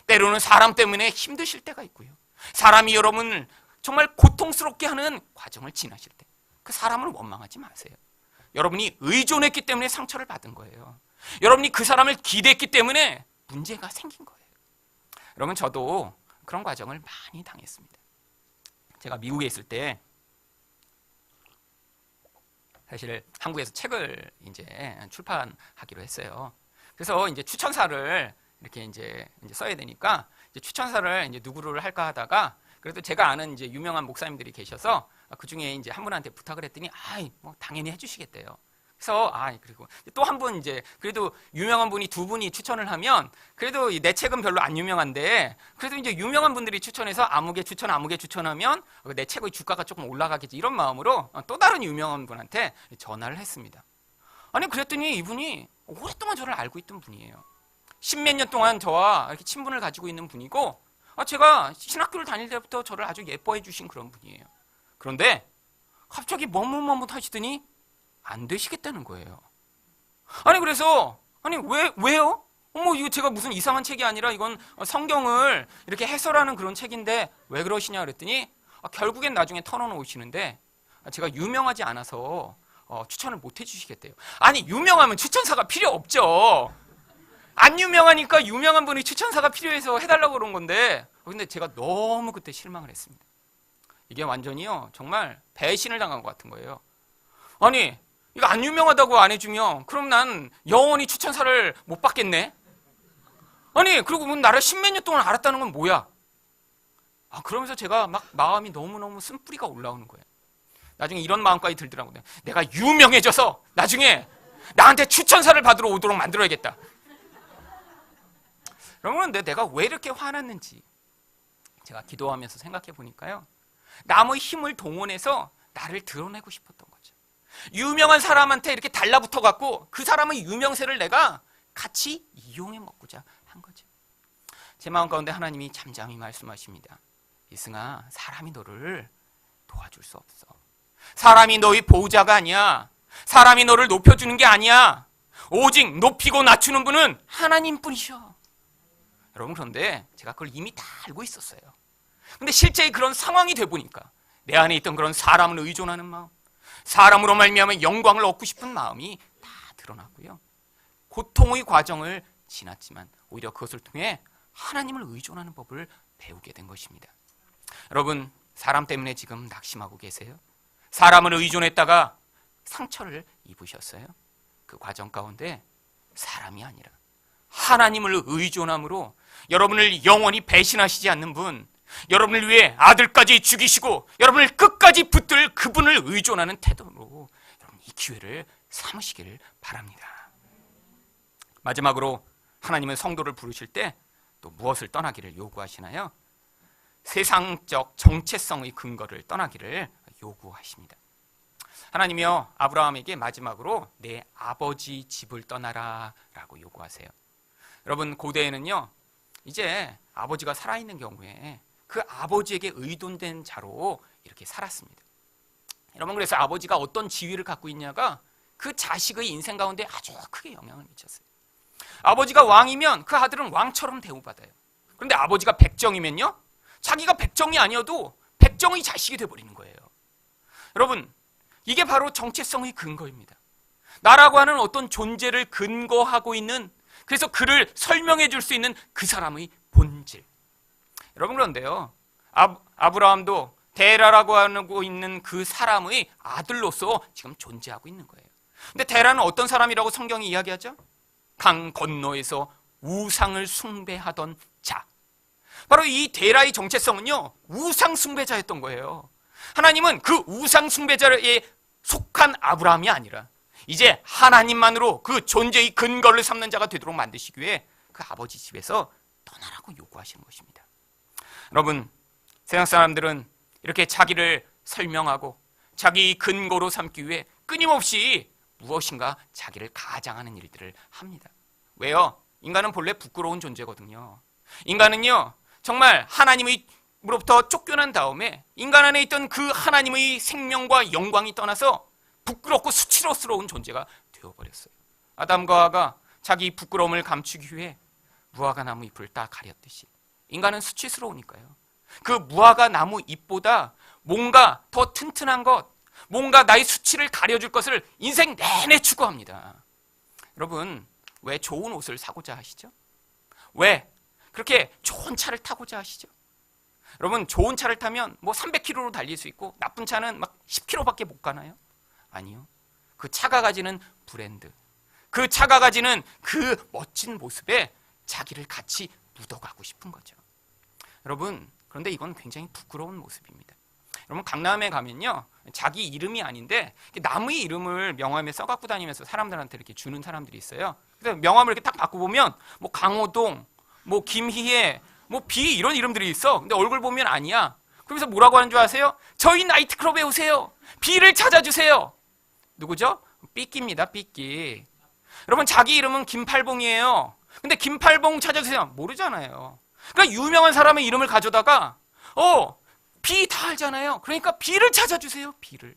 [SPEAKER 1] 때로는 사람 때문에 힘드실 때가 있고요, 사람이 여러분을 정말 고통스럽게 하는 과정을 지나실 때 그 사람을 원망하지 마세요. 여러분이 의존했기 때문에 상처를 받은 거예요. 여러분이 그 사람을 기대했기 때문에 문제가 생긴 거예요. 여러분 저도 그런 과정을 많이 당했습니다. 제가 미국에 있을 때 사실 한국에서 책을 이제 출판하기로 했어요. 그래서 이제 추천사를 이렇게 이제 써야 되니까 이제 추천사를 이제 누구를 할까 하다가 그래도 제가 아는 이제 유명한 목사님들이 계셔서 그 중에 이제 한 분한테 부탁을 했더니 뭐 당연히 해주시겠대요. 그래서 그리고 또 한 분 이제 그래도 유명한 분이 두 분이 추천을 하면 그래도 내 책은 별로 안 유명한데 그래도 이제 유명한 분들이 추천해서 아무개 추천하면 내 책의 주가가 조금 올라가겠지, 이런 마음으로 또 다른 유명한 분한테 전화를 했습니다. 그랬더니 이분이 오랫동안 저를 알고 있던 분이에요. 십몇 년 동안 저와 이렇게 친분을 가지고 있는 분이고 제가 신학교를 다닐 때부터 저를 아주 예뻐해 주신 그런 분이에요. 그런데 갑자기 머뭇머뭇 하시더니 안 되시겠다는 거예요. 그래서 왜요? 이거 제가 무슨 이상한 책이 아니라 이건 성경을 이렇게 해설하는 그런 책인데 왜 그러시냐 그랬더니 결국엔 나중에 털어놓으시는데 제가 유명하지 않아서 추천을 못 해주시겠대요. 유명하면 추천사가 필요 없죠. 안 유명하니까 유명한 분이 추천사가 필요해서 해달라고 그런 건데 근데 제가 너무 그때 실망을 했습니다. 이게 완전히요 정말 배신을 당한 것 같은 거예요. 이거 안 유명하다고 안 해주면 그럼 난 영원히 추천사를 못 받겠네. 그리고 나를 십몇 년 동안 알았다는 건 뭐야? 그러면서 제가 막 마음이 너무너무 쓴뿌리가 올라오는 거예요. 나중에 이런 마음까지 들더라고요. 내가 유명해져서 나중에 나한테 추천사를 받으러 오도록 만들어야겠다. 여러분, 내가 왜 이렇게 화났는지 제가 기도하면서 생각해 보니까요, 남의 힘을 동원해서 나를 드러내고 싶었던 거죠. 유명한 사람한테 이렇게 달라붙어 갖고 그 사람의 유명세를 내가 같이 이용해 먹고자 한 거죠. 제 마음 가운데 하나님이 잠잠히 말씀하십니다. 이승아, 사람이 너를 도와줄 수 없어. 사람이 너의 보호자가 아니야. 사람이 너를 높여주는 게 아니야. 오직 높이고 낮추는 분은 하나님뿐이셔. 여러분, 그런데 제가 그걸 이미 다 알고 있었어요. 근데 실제 그런 상황이 돼 보니까 내 안에 있던 그런 사람을 의존하는 마음, 사람으로 말미암아 영광을 얻고 싶은 마음이 다 드러났고요. 고통의 과정을 지났지만 오히려 그것을 통해 하나님을 의존하는 법을 배우게 된 것입니다. 여러분, 사람 때문에 지금 낙심하고 계세요? 사람을 의존했다가 상처를 입으셨어요? 그 과정 가운데 사람이 아니라 하나님을 의존함으로 여러분을 영원히 배신하시지 않는 분, 여러분을 위해 아들까지 죽이시고 여러분을 끝까지 붙들 그분을 의존하는 태도로 여러분 이 기회를 삼으시기를 바랍니다. 마지막으로 하나님은 성도를 부르실 때 또 무엇을 떠나기를 요구하시나요? 세상적 정체성의 근거를 떠나기를 요구하십니다. 하나님이요, 아브라함에게 마지막으로 내 아버지 집을 떠나라 라고 요구하세요. 여러분, 고대에는요, 이제 아버지가 살아있는 경우에 그 아버지에게 의존된 자로 이렇게 살았습니다. 여러분, 그래서 아버지가 어떤 지위를 갖고 있냐가 그 자식의 인생 가운데 아주 크게 영향을 미쳤어요. 아버지가 왕이면 그 아들은 왕처럼 대우받아요. 그런데 아버지가 백정이면요, 자기가 백정이 아니어도 백정의 자식이 돼버리는 거예요. 여러분, 이게 바로 정체성의 근거입니다. 나라고 하는 어떤 존재를 근거하고 있는, 그래서 그를 설명해 줄 수 있는 그 사람의 본질. 여러분, 그런데요, 아브라함도 데라라고 하고 있는 그 사람의 아들로서 지금 존재하고 있는 거예요. 근데 데라는 어떤 사람이라고 성경이 이야기하죠? 강 건너에서 우상을 숭배하던 자. 바로 이 데라의 정체성은요, 우상 숭배자였던 거예요. 하나님은 그 우상 숭배자에 속한 아브라함이 아니라 이제 하나님만으로 그 존재의 근거를 삼는 자가 되도록 만드시기 위해 그 아버지 집에서 떠나라고 요구하시는 것입니다. 여러분, 세상 사람들은 이렇게 자기를 설명하고 자기 근거로 삼기 위해 끊임없이 무엇인가 자기를 가장하는 일들을 합니다. 왜요? 인간은 본래 부끄러운 존재거든요. 인간은요, 정말 하나님으로부터 쫓겨난 다음에 인간 안에 있던 그 하나님의 생명과 영광이 떠나서 부끄럽고 수치스러운 존재가 되어버렸어요. 아담과 하와가 자기 부끄러움을 감추기 위해 무화과 나무 잎을 딱 가렸듯이 인간은 수치스러우니까요, 그 무화과 나무 잎보다 뭔가 더 튼튼한 것, 뭔가 나의 수치를 가려줄 것을 인생 내내 추구합니다. 여러분, 왜 좋은 옷을 사고자 하시죠? 왜 그렇게 좋은 차를 타고자 하시죠? 여러분, 좋은 차를 타면 뭐 300km로 달릴 수 있고 나쁜 차는 막 10km밖에 못 가나요? 아니요. 그 차가 가지는 브랜드, 그 차가 가지는 그 멋진 모습에 자기를 같이 묻어가고 싶은 거죠. 여러분, 그런데 이건 굉장히 부끄러운 모습입니다. 여러분, 강남에 가면요, 자기 이름이 아닌데 남의 이름을 명함에 써갖고 다니면서 사람들한테 이렇게 주는 사람들이 있어요. 그래서 명함을 이렇게 딱 받고 보면 뭐 강호동, 뭐 김희애, 뭐 비 이런 이름들이 있어. 근데 얼굴 보면 아니야. 그러면서 뭐라고 하는 줄 아세요? 저희 나이트클럽에 오세요. 비를 찾아주세요. 누구죠? 삐끼입니다. 삐끼. 여러분, 자기 이름은 김팔봉이에요. 근데 김팔봉 찾아주세요. 모르잖아요. 그러니까 유명한 사람의 이름을 가져다가 비 다 알잖아요. 그러니까 비를 찾아주세요. 비를.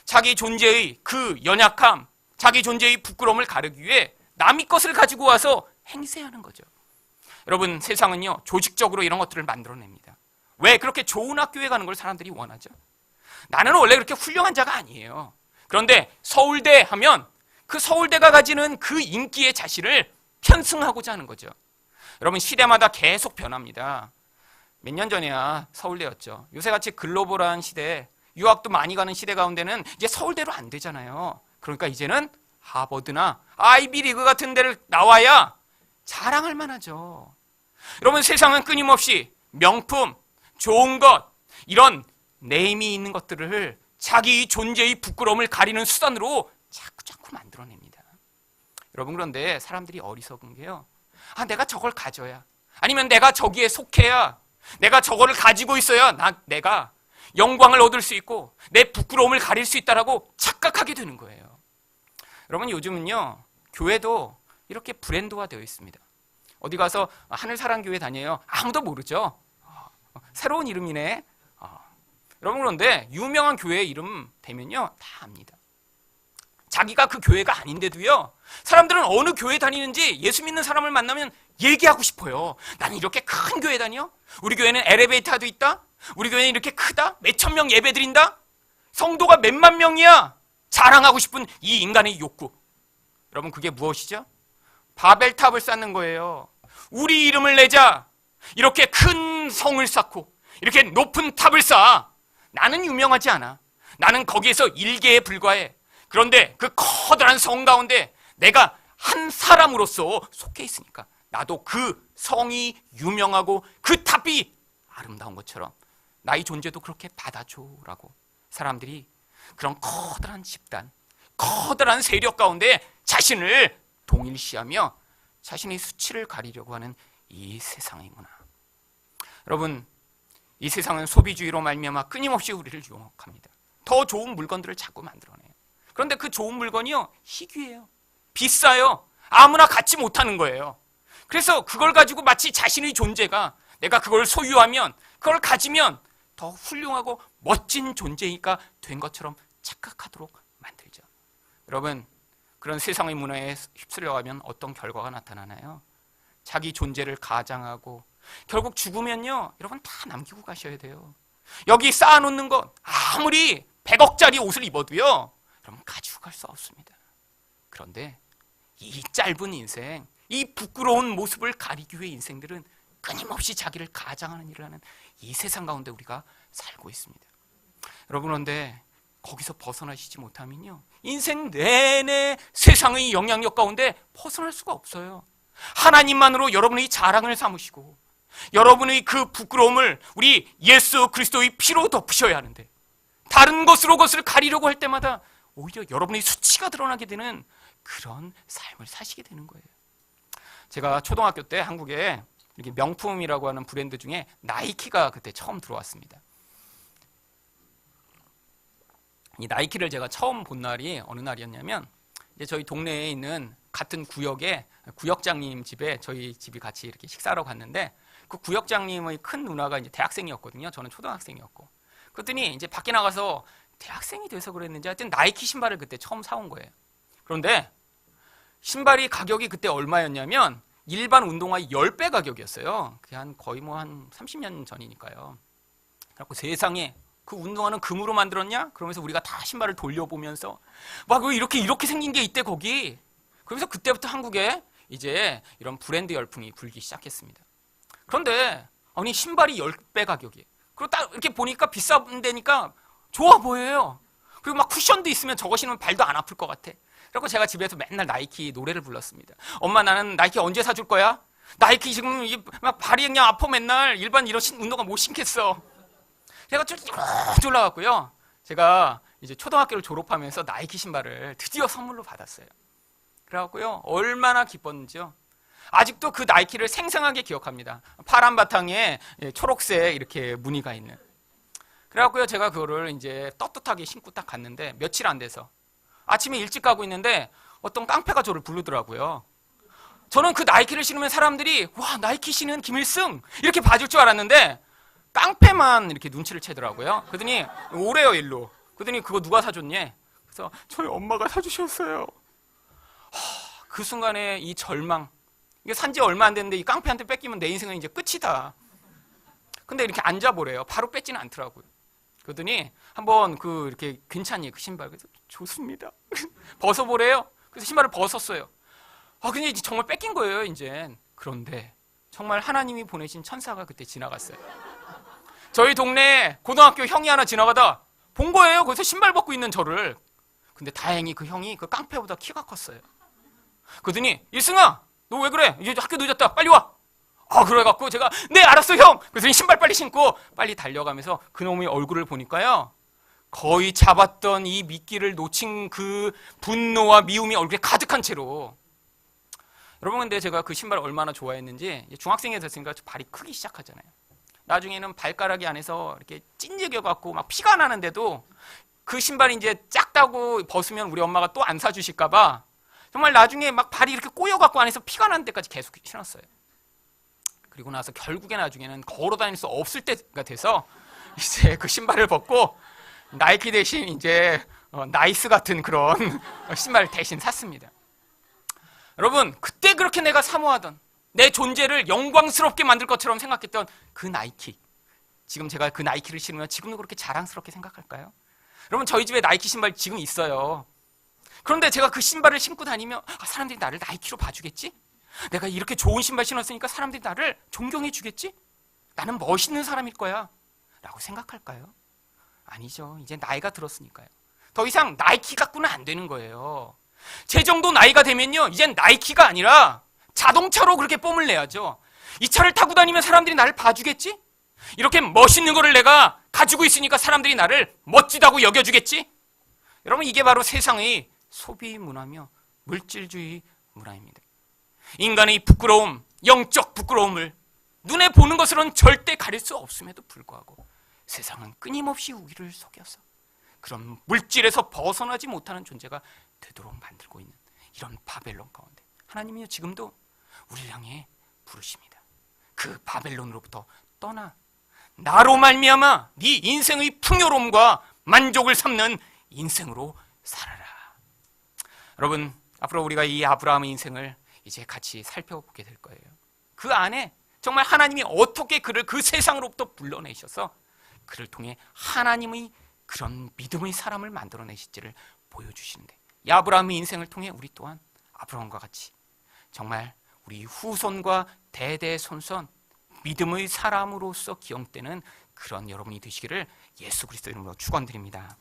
[SPEAKER 1] 자기 존재의 그 연약함, 자기 존재의 부끄러움을 가르기 위해 남의 것을 가지고 와서 행세하는 거죠. 여러분, 세상은요, 조직적으로 이런 것들을 만들어냅니다. 왜 그렇게 좋은 학교에 가는 걸 사람들이 원하죠? 나는 원래 그렇게 훌륭한 자가 아니에요. 그런데 서울대 하면 그 서울대가 가지는 그 인기의 자질을 편승하고자 하는 거죠. 여러분, 시대마다 계속 변합니다. 몇 년 전에야 서울대였죠. 요새같이 글로벌한 시대, 유학도 많이 가는 시대 가운데는 이제 서울대로 안 되잖아요. 그러니까 이제는 하버드나 아이비리그 같은 데를 나와야 자랑할 만하죠. 여러분, 세상은 끊임없이 명품, 좋은 것, 이런 네임이 있는 것들을 자기 존재의 부끄러움을 가리는 수단으로 자꾸 만들어냅니다. 여러분, 그런데 사람들이 어리석은 게요, 내가 저걸 가져야, 아니면 내가 저기에 속해야, 내가 저거를 가지고 있어야 내가 영광을 얻을 수 있고 내 부끄러움을 가릴 수 있다라고 착각하게 되는 거예요. 여러분, 요즘은요, 교회도 이렇게 브랜드화 되어 있습니다. 어디 가서 하늘사랑교회 다녀요. 아무도 모르죠. 새로운 이름이네. 여러분, 그런데 유명한 교회 이름 되면요, 다 압니다. 자기가 그 교회가 아닌데도요, 사람들은 어느 교회 다니는지 예수 믿는 사람을 만나면 얘기하고 싶어요. 나는 이렇게 큰 교회 다녀? 우리 교회는 엘리베이터도 있다? 우리 교회는 이렇게 크다? 몇천 명 예배 드린다? 성도가 몇만 명이야? 자랑하고 싶은 이 인간의 욕구. 여러분, 그게 무엇이죠? 바벨탑을 쌓는 거예요. 우리 이름을 내자. 이렇게 큰 성을 쌓고 이렇게 높은 탑을 쌓아. 나는 유명하지 않아. 나는 거기에서 일개에 불과해. 그런데 그 커다란 성 가운데 내가 한 사람으로서 속해 있으니까 나도 그 성이 유명하고 그 탑이 아름다운 것처럼 나의 존재도 그렇게 받아줘라고 사람들이 그런 커다란 집단, 커다란 세력 가운데 자신을 동일시하며 자신의 수치를 가리려고 하는 이 세상이구나. 여러분, 이 세상은 소비주의로 말미암아 끊임없이 우리를 유혹합니다. 더 좋은 물건들을 자꾸 만들어내요. 그런데 그 좋은 물건이요, 희귀해요. 비싸요. 아무나 갖지 못하는 거예요. 그래서 그걸 가지고 마치 자신의 존재가 내가 그걸 소유하면, 그걸 가지면 더 훌륭하고 멋진 존재가 된 것처럼 착각하도록 만들죠. 여러분, 그런 세상의 문화에 휩쓸려가면 어떤 결과가 나타나나요? 자기 존재를 가장하고 결국 죽으면요, 여러분 다 남기고 가셔야 돼요. 여기 쌓아놓는 것 아무리 100억짜리 옷을 입어도요, 여러분 가지고 갈 수 없습니다. 그런데 이 짧은 인생, 이 부끄러운 모습을 가리기 위해 인생들은 끊임없이 자기를 가장하는 일을 하는 이 세상 가운데 우리가 살고 있습니다. 여러분, 그런데 거기서 벗어나시지 못하면요, 인생 내내 세상의 영향력 가운데 벗어날 수가 없어요. 하나님만으로 여러분의 자랑을 삼으시고 여러분의 그 부끄러움을 우리 예수 그리스도의 피로 덮으셔야 하는데, 다른 것으로 그것을 가리려고 할 때마다 오히려 여러분의 수치가 드러나게 되는 그런 삶을 사시게 되는 거예요. 제가 초등학교 때 한국에 이렇게 명품이라고 하는 브랜드 중에 나이키가 그때 처음 들어왔습니다. 이 나이키를 제가 처음 본 날이 어느 날이었냐면, 이제 저희 동네에 있는 같은 구역에 구역장님 집에 저희 집이 같이 이렇게 식사하러 갔는데, 그 구역장님의 큰 누나가 이제 대학생이었거든요. 저는 초등학생이었고. 그랬더니 이제 밖에 나가서 대학생이 돼서 그랬는지 하여튼 나이키 신발을 그때 처음 사온 거예요. 그런데 신발이 가격이 그때 얼마였냐면 일반 운동화의 10배 가격이었어요. 그게 거의 한 30년 전이니까요. 그래서 세상에 그 운동화는 금으로 만들었냐? 그러면서 우리가 다 신발을 돌려보면서 막 이렇게 생긴 게 있대 거기. 그러면서 그때부터 한국에 이제 이런 브랜드 열풍이 불기 시작했습니다. 그런데 아니 신발이 10배 가격이에요. 그리고 딱 이렇게 보니까 비싼 데니까 좋아 보여요. 그리고 막 쿠션도 있으면 저거 신으면 발도 안 아플 것 같아. 그래서 제가 집에서 맨날 나이키 노래를 불렀습니다. 엄마, 나는 나이키 언제 사줄 거야? 나이키 지금 막 발이 그냥 아파 맨날. 일반 이런 운동화 못 신겠어. 제가 쭉 올라갔고요. 제가 이제 초등학교를 졸업하면서 나이키 신발을 드디어 선물로 받았어요. 그래갖고요, 얼마나 기뻤는지요. 아직도 그 나이키를 생생하게 기억합니다. 파란 바탕에 초록색 이렇게 무늬가 있는. 그래갖고요, 제가 그거를 이제 떳떳하게 신고 딱 갔는데 며칠 안 돼서 아침에 일찍 가고 있는데 어떤 깡패가 저를 부르더라고요. 저는 그 나이키를 신으면 사람들이 와, 나이키 신은 김일승 이렇게 봐줄 줄 알았는데 깡패만 이렇게 눈치를 채더라고요. 그러더니 오래요 일로. 그러더니 그거 누가 사줬니? 그래서 저희 엄마가 사주셨어요. 그 순간에 이 절망. 이게 산지 얼마 안 됐는데 이 깡패한테 뺏기면 내 인생은 이제 끝이다. 근데 이렇게 앉아보래요. 바로 뺏지는 않더라고요. 그러더니 한번 이렇게 괜찮니? 그 신발. 그래서 좋습니다. 벗어보래요. 그래서 신발을 벗었어요. 근데 이제 정말 뺏긴 거예요, 이제. 그런데 정말 하나님이 보내신 천사가 그때 지나갔어요. 저희 동네에 고등학교 형이 하나 지나가다 본 거예요. 거기서 신발 벗고 있는 저를. 근데 다행히 그 형이 그 깡패보다 키가 컸어요. 그러더니 일승아, 너 왜 그래? 이제 학교 늦었다. 빨리 와. 그래갖고 제가 네 알았어 형. 그래서 신발 빨리 신고 빨리 달려가면서 그놈의 얼굴을 보니까요, 거의 잡았던 이 미끼를 놓친 그 분노와 미움이 얼굴에 가득한 채로. 여러분, 근데 제가 그 신발을 얼마나 좋아했는지 중학생이 됐으니까 발이 크기 시작하잖아요. 나중에는 발가락이 안에서 이렇게 찐득여갖고 막 피가 나는데도 그 신발이 이제 작다고 벗으면 우리 엄마가 또 안 사주실까봐 정말 나중에 막 발이 이렇게 꼬여갖고 안에서 피가 나는 데까지 계속 신었어요. 그리고 나서 결국에 나중에는 걸어 다닐 수 없을 때가 돼서 이제 그 신발을 벗고 나이키 대신 이제 나이스 같은 그런 신발을 대신 샀습니다. 여러분, 그때 그렇게 내가 사모하던 내 존재를 영광스럽게 만들 것처럼 생각했던 그 나이키, 지금 제가 그 나이키를 신으면 지금도 그렇게 자랑스럽게 생각할까요? 여러분, 저희 집에 나이키 신발 지금 있어요. 그런데 제가 그 신발을 신고 다니면 사람들이 나를 나이키로 봐주겠지? 내가 이렇게 좋은 신발 신었으니까 사람들이 나를 존경해 주겠지? 나는 멋있는 사람일 거야 라고 생각할까요? 아니죠. 이제 나이가 들었으니까요. 더 이상 나이키 갖고는 안 되는 거예요. 제 정도 나이가 되면요, 이젠 나이키가 아니라 자동차로 그렇게 뽐을 내야죠. 이 차를 타고 다니면 사람들이 나를 봐주겠지? 이렇게 멋있는 거를 내가 가지고 있으니까 사람들이 나를 멋지다고 여겨주겠지? 여러분, 이게 바로 세상의 소비 문화며 물질주의 문화입니다. 인간의 부끄러움, 영적 부끄러움을 눈에 보는 것으로는 절대 가릴 수 없음에도 불구하고 세상은 끊임없이 우리를 속여서 그런 물질에서 벗어나지 못하는 존재가 되도록 만들고 있는 이런 바벨론 가운데 하나님이요, 지금도 우리를 향해 부르십니다. 그 바벨론으로부터 떠나 나로 말미암아 네 인생의 풍요로움과 만족을 삼는 인생으로 살아라. 여러분, 앞으로 우리가 이 아브라함의 인생을 이제 같이 살펴보게 될 거예요. 그 안에 정말 하나님이 어떻게 그를 그 세상으로부터 불러내셔서 그를 통해 하나님의 그런 믿음의 사람을 만들어내실지를 보여주시는데, 이 아브라함의 인생을 통해 우리 또한 아브라함과 같이 정말 우리 후손과 대대손손 믿음의 사람으로서 기용되는 그런 여러분이 되시기를 예수 그리스도 이름으로 축원드립니다.